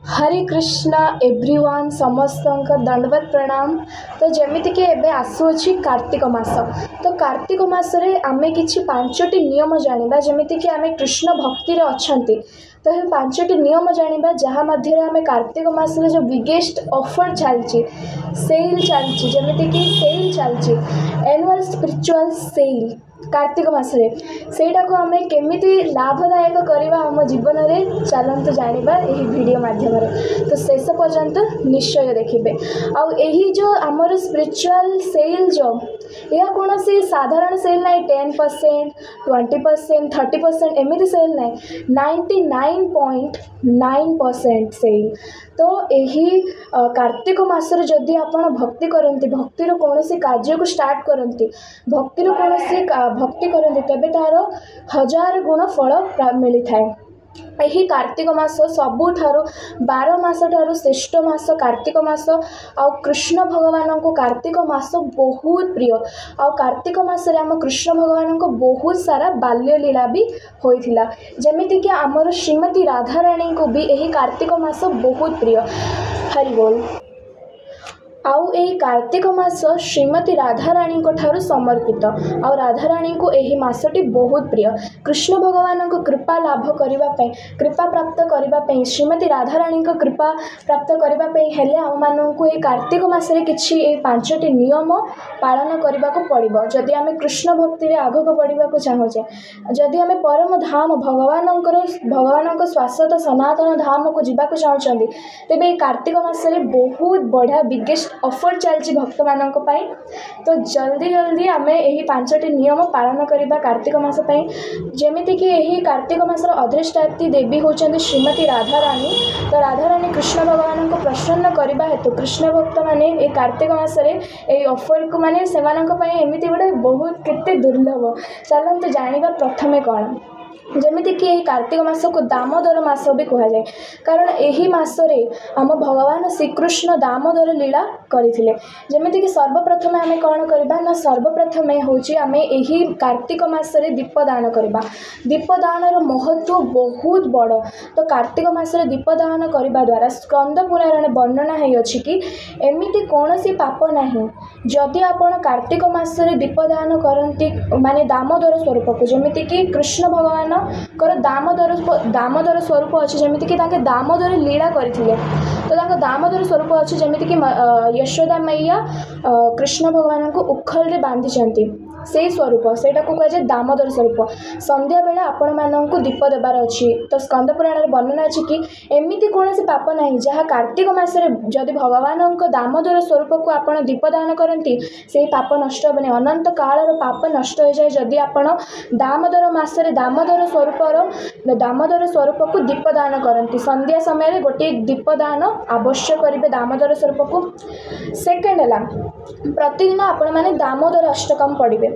हरे Krishna everyone समस्त दंडवत प्रणाम। तो जमीक एबे आसुअछि कार्तिक मास। तो कार्तिक मासरे आमे किछि पांचटी नियम जानिबा जमीक आमे कृष्ण भक्ति रे अछंती। तो ये पांचटी नियम जानिबा जहाँ मध्य आमे कार्तिक मासरे जो बिगेस्ट ऑफर चलछि सेल चलछि जमीक सेल चलछि एनुअल स्पिरिचुअल सेल कार्तिक मासरे सेटा को आमे केमिति लाभदायक करबा हम जीवन रे चलंतु जानिबा एही वीडियो माध्यम रे। तो शेष पर्यंत निश्चय देखिबे। आउ एही जो हमर स्पिरिचुअल सेल जो या कौन सी साधारण सेल ना 10% 20% 30% एमिति सेल ना 99.9% सेल। तो यही कार्तिक मासरे जदि आपण भक्ति करती भक्तिर कौन सी कार्य को स्टार्ट करती भक्तिर कौन सी भक्ति करती तेबे तार 1000 गुण फल मिली थाए। यही कार्तिक मास सबुठारु 12 मास ठारु श्रेष्ठ मास कार्तिक मास। आउ कृष्ण भगवान को कार्तिक मास बहुत प्रिय। आउ कार्तिक मास रे आम कृष्ण भगवान को बहुत सारा बाल्य लीला भी होइथिला जेमिति कि आमर श्रीमती राधा रानी को भी यही कार्तिक मास बहुत प्रिय। हरि बोल। आउ एही कार्तिक मास श्रीमती राधा रानी को ठारू समर्पित। आउ राधा रानी को एही मासटी बहुत प्रिय। कृष्ण भगवान को कृपा लाभ करिबा पई कृपा प्राप्त करिबा पई श्रीमती राधा रानी को कृपा प्राप्त करिबा पई हेले हम मानन को ए कार्तिक मास रे किछि ए पांचटी नियम पालन करिबा को पड़िबो। जदि आमे कृष्ण भक्ति रे आगो बढ़िबा को चाहछे जदि आमे परम धाम भगवान शाश्वत सनातन धाम को जीवा को चाहछंदी तेबे कार्तिक मास रे बहुत बढ़िया बिगेस्ट ऑफर चलछि भक्त मानक पाई। तो जल्दी जल्दी आमे एही पांचटी नियम पालन करिबा कार्तिक मास पाई। जेमिति कि एही कार्तिक मासर अधिष्ठात्री देवी होचंदी श्रीमती राधा रानी। तो राधा रानी कृष्ण भगवान को प्रसन्न करिबा हेतु कृष्ण भक्त माने ए कार्तिक मास रे एही ऑफर को माने सेमानक पाई एमिति गोटे बहुत केते दुर्लभ। चलंतु जानिबा प्रथमे कोन जमीती कि यही कार्तिक मास को दामोदर मास भी कह जाए कारण यही मासरे आम भगवान श्रीकृष्ण दामोदर लीला करथिले। जमीती कि सर्वप्रथम आमे कौन करबा ना सर्वप्रथम होची आमे यही कार्तिक मासरे दीपदान करबा। दीपदान रो महत्व बहुत बड़। तो कार्तिक मासरे दीपदान करबा द्वारा स्कंद पुराण वर्णना है अछि कि एमिति कौनसी पाप नाही जदि आपण कार्तिक मासरे दीपदान करंती माने दामोदर स्वरूप को जमीती कि कृष्ण भगवान कर दामोदर स्वरूप अच्छे जमीती कि दामोदर लीला करथिले। तो दामोदर स्वरूप अच्छे जमीती कि यशोदा मैया कृष्ण भगवान को उखल रे बांधी से स्वरूप सेटा को कह जाए दामोदर स्वरूप। संध्या बेला आपण माननकु दीप देबार अछि। तो स्कंद पुराण रे वर्णना अछि कि एमिति कोनोसी पाप नाही जहाँ कार्तिक मासरे जदि भगवान दामोदर स्वरूप को आपण दीपदान करती से पाप नष्ट हेबनी अनंत काल पाप नष्ट हो जाए। जदि आपण दामोदर मासरे दामोदर स्वरूप को दीपदान करती संध्या समय गोटे दीपदान आवश्यक करेंगे दामोदर स्वरूप को। सेकेंड है प्रतिदिन आपण मैंने दामोदर अष्टकम पढ़े।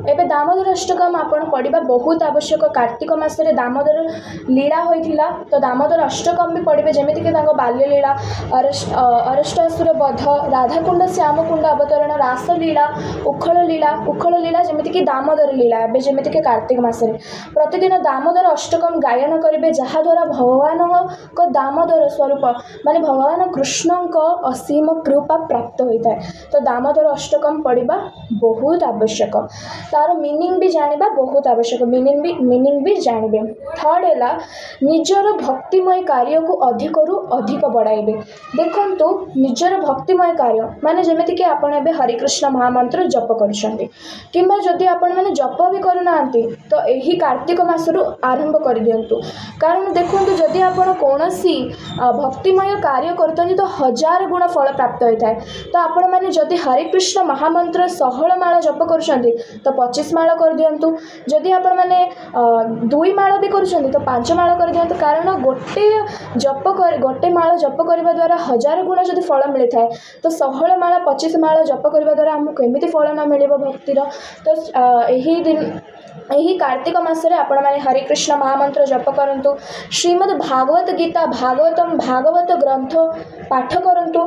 एबे दामोदर अष्टकम आपण पढ़ा बहुत आवश्यक। कार्तिक मासरे दामोदर लीला होइथिला तो दामोदर अष्टकम भी पढ़े जमीती कि बाल्य लीला अरिष्टासुर वध राधाकुंड श्यामकुंड अवतरण रास लीला उखल लीला जमीती कि दामोदर लीला एबे जमीती कि कार्तिक मासरे प्रतिदिन दामोदर अष्टकम गायन करेंगे जहाद्वारा भगवान को दामोदर स्वरूप माने भगवान कृष्ण को असीम कृपा प्राप्त होता है। तो दामोदर अष्टकम पढ़ा बहुत आवश्यक। तार मीनिंग भी जानिबा बहुत आवश्यक। मीनिंग भी जानिबे। थर्ड है निजर भक्तिमय कार्य को अधिक रु अधिक बढ़ाइबे। देखंतु निजर भक्तिमय कार्य माने जेमिति कि आपण एबे हरे कृष्ण महामंत्र जप करूछंती किंबा जदि आपण माने जप भी करूनांती तो एही कार्तिक मासरु आरंभ कर दियंतु। कारण देखंतु जदि आपण कोनोसी भक्तिमय कार्य करतनी तो 1000 गुण फल प्राप्त होता है। तो आपण माने जदि हरे कृष्ण महामंत्र 16 माळ जप करूछंती तो 25 माळ कर दियंतु। जदि आपण माने 2 माळ भी करूछंती तो 5 माळ कर दियंतु। कारण गोटे माळ जप करबा द्वारा 1000 गुण जदि फल मिलि थाए तो 16 माळ 25 माळ जप करबा द्वारा हमको केमिति फल न मिलिबो भक्तिर। तो यही कार्तिक मासरे आपण माने हरे कृष्ण महामंत्र जप करंतु। श्रीमद् भागवत गीता भागवत ग्रंथ पाठ करंतु।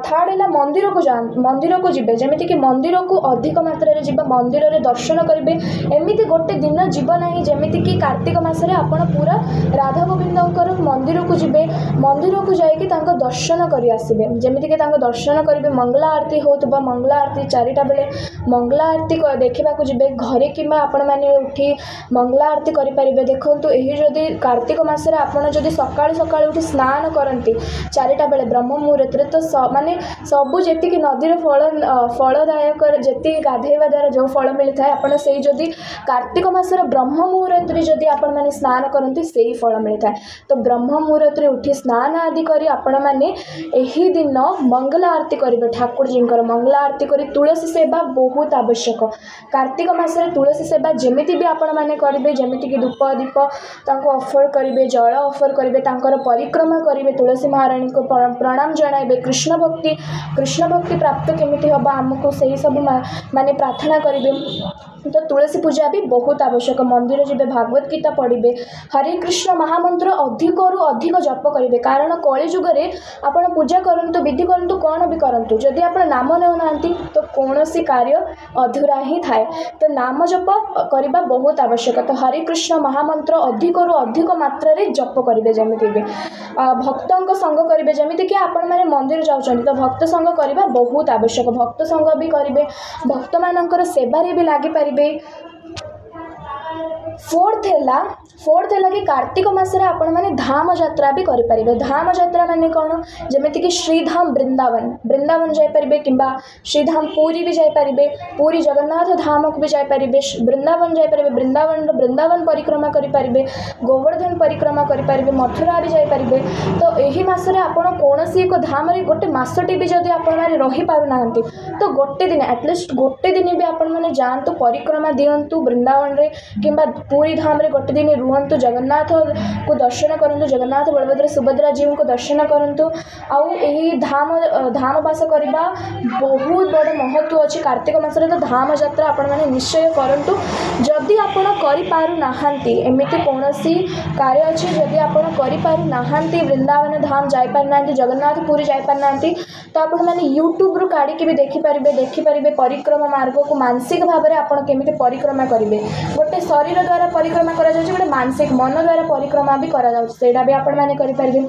थर्ड है मंदिर को मंदिर को जीवे जमीक मंदिर को अधिक मात्रा जी मंदिर में दर्शन करेंगे एमती गोटे दिन जीव ना जमीक कार्तिक मसरे आपण पूरा राधा गोविंद मंदिर को जीवे मंदिर को जाकि दर्शन कर आसबे जमीक दर्शन करेंगे मंगला आरती हो मंगला आरती 4टा बेले मंगला आरती देखा जी घरे कि आपण मैंने उठी मंगला आरती करेंगे। देखो यही जदि कार्तिक मसरे आपड़ जदि सका सका उठी स्नान करती 4टा बेले ब्रह्म मुहूर्त तो माने सबू जी नदी फलदायक जी गाधेवा द्वारा जो फल मिलता है आपड़ से जदि कार्तिक मसर ब्रह्म मुहूर्त जदि आपण मैंने स्नान करती से ही फल मिलता है। तो ब्रह्म मुहूर्त उठी स्नान आदि करी आपण मैंने यही दिन मंगला आरती करेंगे ठाकुर जी मंगला आरती करी तुलसी सेवा बहुत आवश्यक। कार्तिक मसरे तुलसी सेवा जमी भी आपण मैंने करेंगे जमीक धूप दीप ऑफर करेंगे जल ऑफर करेंगे परिक्रमा करेंगे तुलसी महारानी को प्रणाम जणाइबे कृष्ण भक्ति प्राप्त केमिति हम आमको से सब माने प्रार्थना करेंगे। तो तुलसी पूजा भी बहुत आवश्यक। मंदिर जी भागवत गीता पढ़े हरे कृष्ण महामंत्र अधिक रु अधिक जप करेंगे कारण कली जुगे आप पूजा करूँ विधि करूँ कौन भी करूँ जदि आप नाम नेउना तो कौन सी कार्य अधूरा ही थाए। तो नाम जप करने बहुत आवश्यक। तो हरे कृष्ण महामंत्र अधिक रु अधिक मात्रा जप करेंगे जमीक भी भक्तों संग करेंगे जमीक आपण मैंने मंदिर जाऊँ तो भक्त संग करवा बहुत आवश्यक। भक्त संग भी करेंगे भक्त मान सेवारे भी लगी पारे। फोर्थ है कि कार्तिक मसरे आपण मैंने धाम यात्रा भी करेंगे। धाम यात्रा माने कौन जमीक श्रीधाम वृंदावन जापरेंगे कि श्रीधाम पूरी भी जापरेंगे पूरी जगन्नाथ धाम को भी जापरेंगे वृंदावन जापरेंगे वृंदावन परिक्रमा करेंगे गोवर्धन परिक्रमा करेंगे मथुरा भी जापरेंगे। तो यही मसरे आपण कौन एक धाम गोटे मसटे भी जदि आप रही पारना तो गोटे दिन एटलिस्ट गोटे दिन भी आपण मैंने जातु परिक्रमा दिंतु वृंदावन रे कि पूरी धाम रे गोटे दिन रुहतु जगन्नाथ को दर्शन करूँ जगन्नाथ बलभद्र सुभद्रा जी को दर्शन करूँ। आउ यही धाम बास करवा बहुत बड़ महत्व अच्छी कार्तिक मसरे। तो धाम यात्रा आपण मैंने निश्चय करूँ जदि आपण करिपारुना एमती कौन कार्य अच्छे जदि आपण करिपारुना वृंदावन धाम जापारना जगन्नाथ पुरी जापारना तो आपण मैंने यूट्यूब रू काढ़ी भी देखिपारे परिक्रमा मार्ग को मानसिक भाव में आप केमी परिक्रमा करेंगे गोटे शरीर द्वारा परिक्रमा करा गोटे मानसिक मन द्वारा परिक्रमा भी करा भी आपण मैंने करेंगे।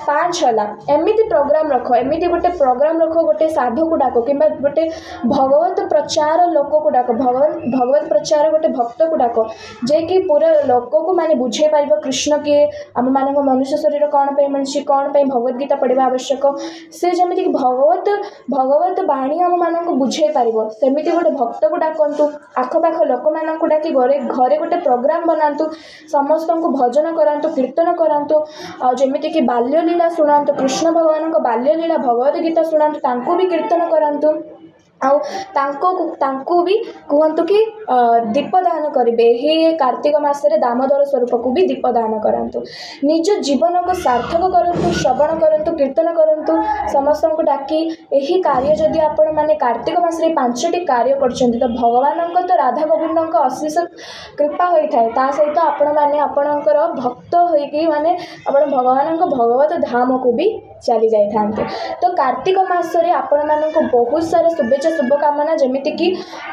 5 एमती प्रोग्राम रख एमती गोटे प्रोग्राम रख गोटे साधु को डाक कि गोटे भगवत प्रचार लोक को डाक भगवत प्रचार गोटे भक्त को डाक जे कि पूरा लोक को माने बुझे पार कृष्ण किए आम मान मनुष्य शरीर कौन पे मिली कौन पे भगवत गीता पढ़ा आवश्यक से जमीक भगवत बाणी आम मान बुझे पार सेमती गोटे भक्त को डाकतु आखपाख लोक मान डाक घरे गोटे प्रोग्राम बनातु समस्त को भजन करातु कीर्तन करातु जमीक कि बाल्य लीला शुणातु कृष्ण भगवान को बाल्य लीला भगवत गीता शुणातु तांको भी कीर्तन करातु तांको भी कहतु कि दीपदान करेंगे। ही कार्तिक मसरे दामोदर स्वरूप को भी दीपदान करातु निज जीवन को सार्थक करूँ श्रवण करूँ कीर्तन करूँ समस्त को डाकी यही कार्य जदि आपण मैंने कार्तिक मसरे 5टी कार्य कर तो भगवान तो राधा गोविंद अशेष कृपा होता है ता सहित आपण मैंने आपणकर भक्त होइकी माने आपण भगवान भगवत धाम को भी चली जाते। तो कार्तिक मसरे आपण मानक बहुत सारा शुभेच्छा शुभकामना जमीती कि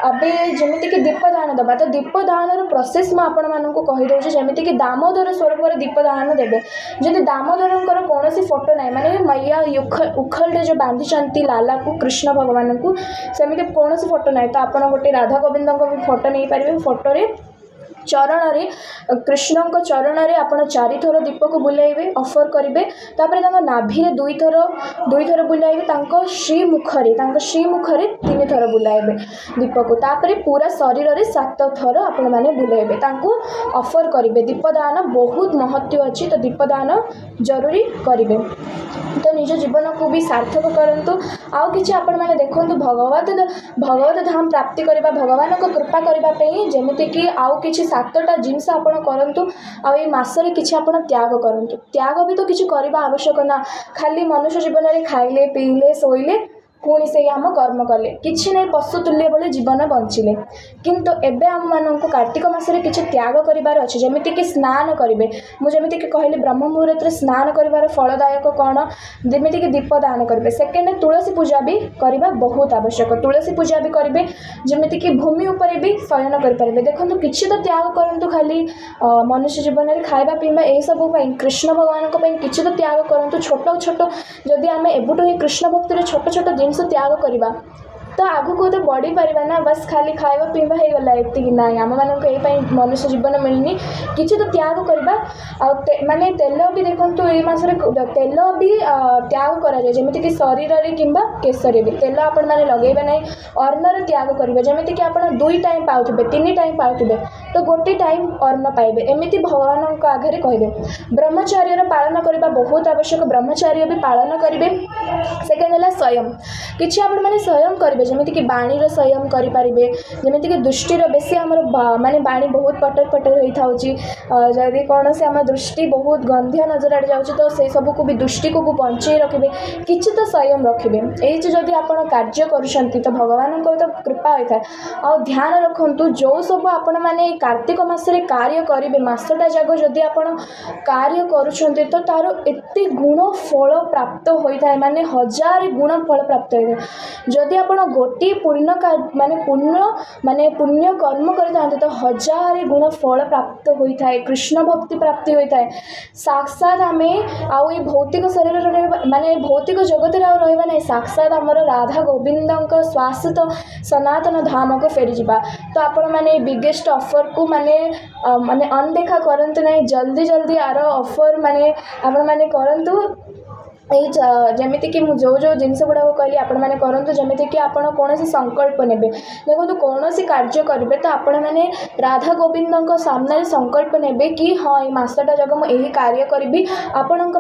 अबे जमीती कि दीपदान दबा। तो दीपदान प्रोसेस मैं आपण मानक कहीदे जमीती कि दामोदर स्वरूप दीपदान देवे जदि दामोदर कौन फोटो ना माने मैया उखल जो बांधी लाला को कृष्ण भगवान को सेमती कौन फोटो ना तो आप गोटे राधा गोविंद भी फोटो नहीं पारे फोटो चरण रे कृष्ण चरण रे आपण 4 थर दीप को बुलाइबे ऑफर करेंगे तापर नाभि रे 2 थर बुलाइबे श्रीमुखरे 3 थर बुलाइबे दीप को तापर पूरा शरीर रे 7 थर आपण माने बुलाइबे ऑफर करेंगे। दीपदान बहुत महत्व अच्छी तो दीपदान जरूरी करेंगे। तो निज जीवन को भी सार्थक करंतु आउ किछि आपण माने देखंतु भगवत धाम प्राप्ति करबा भगवान को कृपा करबा पई जेमिति कि आउ किछि 7टा जिनस आपण करंतु आ ए मासरे किछि आपण त्याग करंतु त्याग भी तो किछि करबा आवश्यक ना खाली मनुष्य जीवन रे खाइले पीले सोइले पुणी से आम कर्म कले किसी ना पशुतुल्य भली जीवन बंचिले किंतु एबे आम मानक कार्तिक मासरे किसी त्याग करिवार अछि जेमिति कि स्नान करिवे मुझे कि कहली ब्रह्म मुहूर्त स्नान करिवार फलदायक कौन जेमिति कि दीपदान करिवे सेकेंड तुलसी पूजा भी करवा बहुत आवश्यक तुलसी पूजा भी करिवे जेमिति कि भूमि उपरे भी शयन करिपारिबे देखंतु किछि तो त्याग करंतु खाली मनुष्य जीवन में खाइबा पीवा ए सब कृष्ण भगवान को किछि तो त्याग करंतु छोट छोट जदि आम एबुटू ही कृष्ण भक्ति छोट छोट जिनस त्याग करवा तो आगु तो बढ़ी पारिबा ना बस खाली खाइबा पीवा हो गला एतिक ना आम मानक मनुष्य जीवन मिलनी किछि तो त्याग करवा माने तेल भी देखंतु ए मासरे तेल भी त्याग करा जाय जेमिति कि शरीर रे किंबा केशरे भी तेल आपण माने लगेबा नै अर्णर त्याग करिवे जेमिति कि आपण 2 टाइम पाउथिबे 3 टाइम पाउथिबे तो गोटे टाइम अर्ण पाइबे एमिति भगवान को आगे कहबे ब्रह्मचर्य पालन करबा बहुत आवश्यक ब्रह्मचर्य भी पालन करिवे सेकेंड हला स्वयं किछि आपण माने स्वयं करिवे जेमिति कि बाणी रो स्वयं करि पारिबे जेमिति कि दृष्टि रो बेसी हमर माने बाणी बहुत पटर पटर होई थाउची जदि कोन से हम दृष्टि बहुत गंधिया नजर आड़ जाउची तो से सब को भी दृष्टि को बंचै रखिबे किछि तो स्वयं रखिबे एई जे जदि आपण कार्य करूछंती तो भगवान को तो कृपा होई था आ ध्यान रखंतु जो सब आपण माने कार्तिक मासरे कार्य करिवे मासटा जाग जदि आपण कार्य करूछंती तो तारो एते गुण फल प्राप्त होई थाए माने हजार गुण फल प्राप्त होई जदि आपण गोटी पुण्य पुण्य कर्म करते तो हजार गुण फल प्राप्त होता है कृष्ण भक्ति प्राप्ति होता है साक्षात आम आउ भौतिक शरीर माने भौतिक जगत रहा ना साक्षात आमर राधा गोविंद शाश्वत सनातन धाम को फेरी जावा तो आपण माने बिगेस्ट ऑफर को माने माने अनदेखा करंतु नहीं जल्दी जल्दी आर ऑफर माने आपण माने करंतु जमीती कि जो जो जिनस गुड़ा कहली आपण मैंने करूँ जमीती कि आपण कौन संकल्प ने देखो कौन कार्य करेंगे तो आपण मैंने राधा गोविंद सामने संकल्प ने कि हाँ ये मसटा जगह मुझे कार्य करी आपण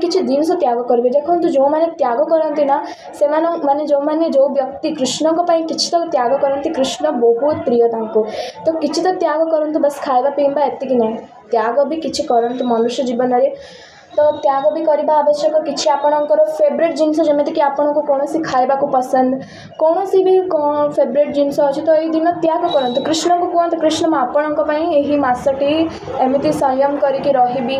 किसी जिनस त्याग करेंगे देखो जो मैंने त्याग करती ना से माने जो मैंने जो व्यक्ति कृष्ण किसी तो त्याग करती कृष्ण बहुत प्रिय तो किसी तो त्याग करूँ बस खाଇବା पीवा एतिक नहीं त्याग भी किसी करूँ मनुष्य जीवन में तो त्याग भी करने आवश्यक किसी आपणकर फेवरेट जिनस जमीती कि आपन को कौन सी खाइबा को पसंद कौन सी भी फेवरेट जिनस अच्छी तो ये दिन त्याग करूँ कृष्ण को कहते कृष्ण आपण यही मसटी एमती संयम करके रही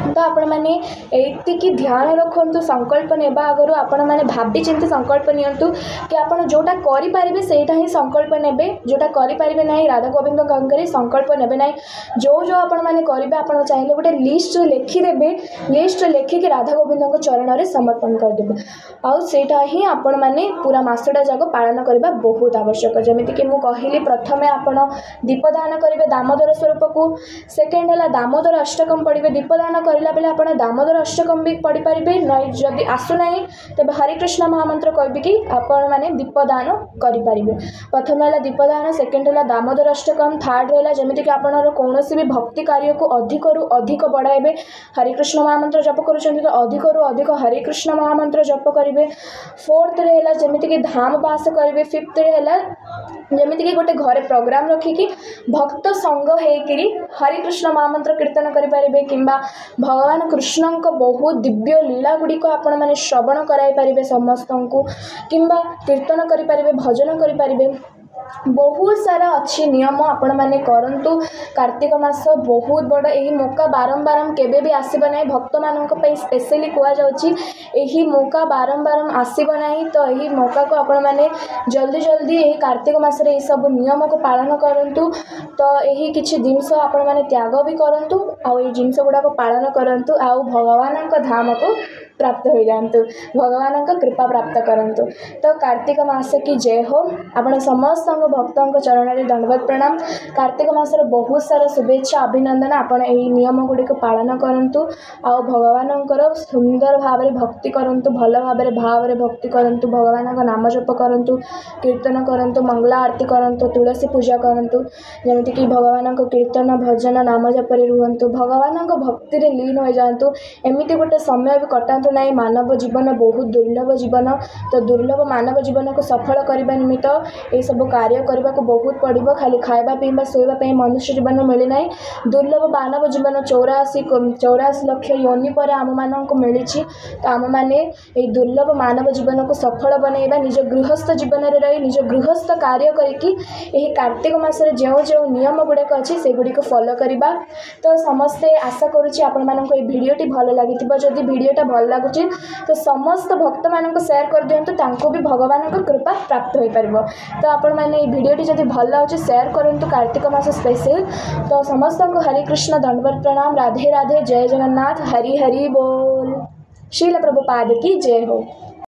तो आपण मैंने एतिकी ध्यान रखु संकल्प नेबा आगु आपण मैंने भाभी चिंती संकल्प नियंतु कि आपड़ जोटा करें से ही संकल्प ने जोटा करें ना राधा गोविंद गंगे संकल्प ने ना जो जो आपण मैंने करेंगे आप चाहिए गोटे लिस्ट लिखिदेवे लिस्ट लिखिकी राधा गोविंद चरण में समर्पण करदे आईटा ही आपण मैंने पूरा मसटा जाक पालन करने बहुत आवश्यक जमीती कि कहली प्रथम आपण दीपदान करेंगे दामोदर स्वरूप को सेकेंड है दामोदर अष्टकम पढ़े दीपदान करला बेले आप दामोदर अष्टकम भी पढ़ी पारे नहीं जदि आसुना तेज हरिकृष्ण महामंत्र कहबी कि आपण मैंने दीपदान करें प्रथम है दीपदान सेकेंड है दामोदर अष्टकम थर्ड है जमीती कि आप कौन भी भक्ति कार्य को अधिक रु अधिक बढ़ाइबे हरिकृष्ण महामंत्र जप करुँच तो अधिक रु अधिक हरिकृष्ण महामंत्र जप करेंगे फोर्थ है जमीती कि धाम बास करेंगे फिफ्थ है जमीती कि गोटे घरे प्रोग्राम रखिकी भक्त संग होकरी हरिकृष्ण महामंत्र कीर्तन करें कि भगवान कृष्ण बहुत दिव्य लीला गुड़िक आपण मैंने श्रवण कराई पारे समस्त को कि कीर्तन करें भजन करें बहुत सारा अच्छी नियम आपण मैंने करंतु कार्तिक मास बहुत बड़ यही मौका बारंबार केबे भी आसीबो नहीं भक्त मानक पई स्पेशली कुआ जाउची यही मौका बारंबार आसीबो नहीं तो यही मौका को आपण मैंने जल्दी जल्दी यही कार्तिक मास रे सब नियम को पालन करंतु तो यही किछि जिनस आपण मैंने त्याग भी करंतु आ ये जिनस गुडा को पालन करंतु आ भगवान धाम को प्राप्त हो जातु भगवान कृपा प्राप्त करंतु तो कार्तिक मास की जय हो आपण समस्त भक्तों चरण में दंडवत प्रणाम कार्तिक मासर बहुत सारा शुभेच्छा अभिनंदन आपण यही नियम गुड़िक पालन करंतु आ भगवान सुंदर भाव में भक्ति करंतु भल भाव में भक्ति करंतु भगवान नाम जप करंतु कीर्तन करंतु मंगला आरती करंतु तुलसी पूजा करंतु जमीती कि भगवान कीर्तन भजन नाम जप रुहंतु भगवान भक्ति लीन हो जातु एमती गोटे समय भी कटातु भूलु ना मानव जीवन बहुत दुर्लभ जीवन। तो दुर्लभ मानव जीवन को सफल करने निमित्त ये सब कार्य करने को बहुत पड़ो। खाली खावा पीवा शोवाई मनुष्य जीवन मिले ना। दुर्लभ मानव जीवन 84 लक्ष योनि पर आम मान मिली। तो आम मैंने ये दुर्लभ मानव जीवन को सफल बनैबा निज गृहस्थ जीवन में रही निज गृहस्थ कार्य करके कार्तिक मासरे जो जो नियम गुड़ाक अच्छी से गुड़ी फॉलो करवा। तो समस्ते आशा करुच्ची आपण मानक ये वीडियोटी भल लगी जदि वीडियोटा भल लगुच तो समस्त भक्त मानक शेयर कर दिंतु तांको भी भगवान कृपा प्राप्त हो पार। तो आपण मैंने ये वीडियोटी जदि भल लगे शेयर करूँ कार्तिक मास स्पेशल। तो समस्त को हरे कृष्ण दंडवत प्रणाम। राधे राधे जय जगन्नाथ। हरि हरि बोल। श्रील प्रभुपाद की जय हो।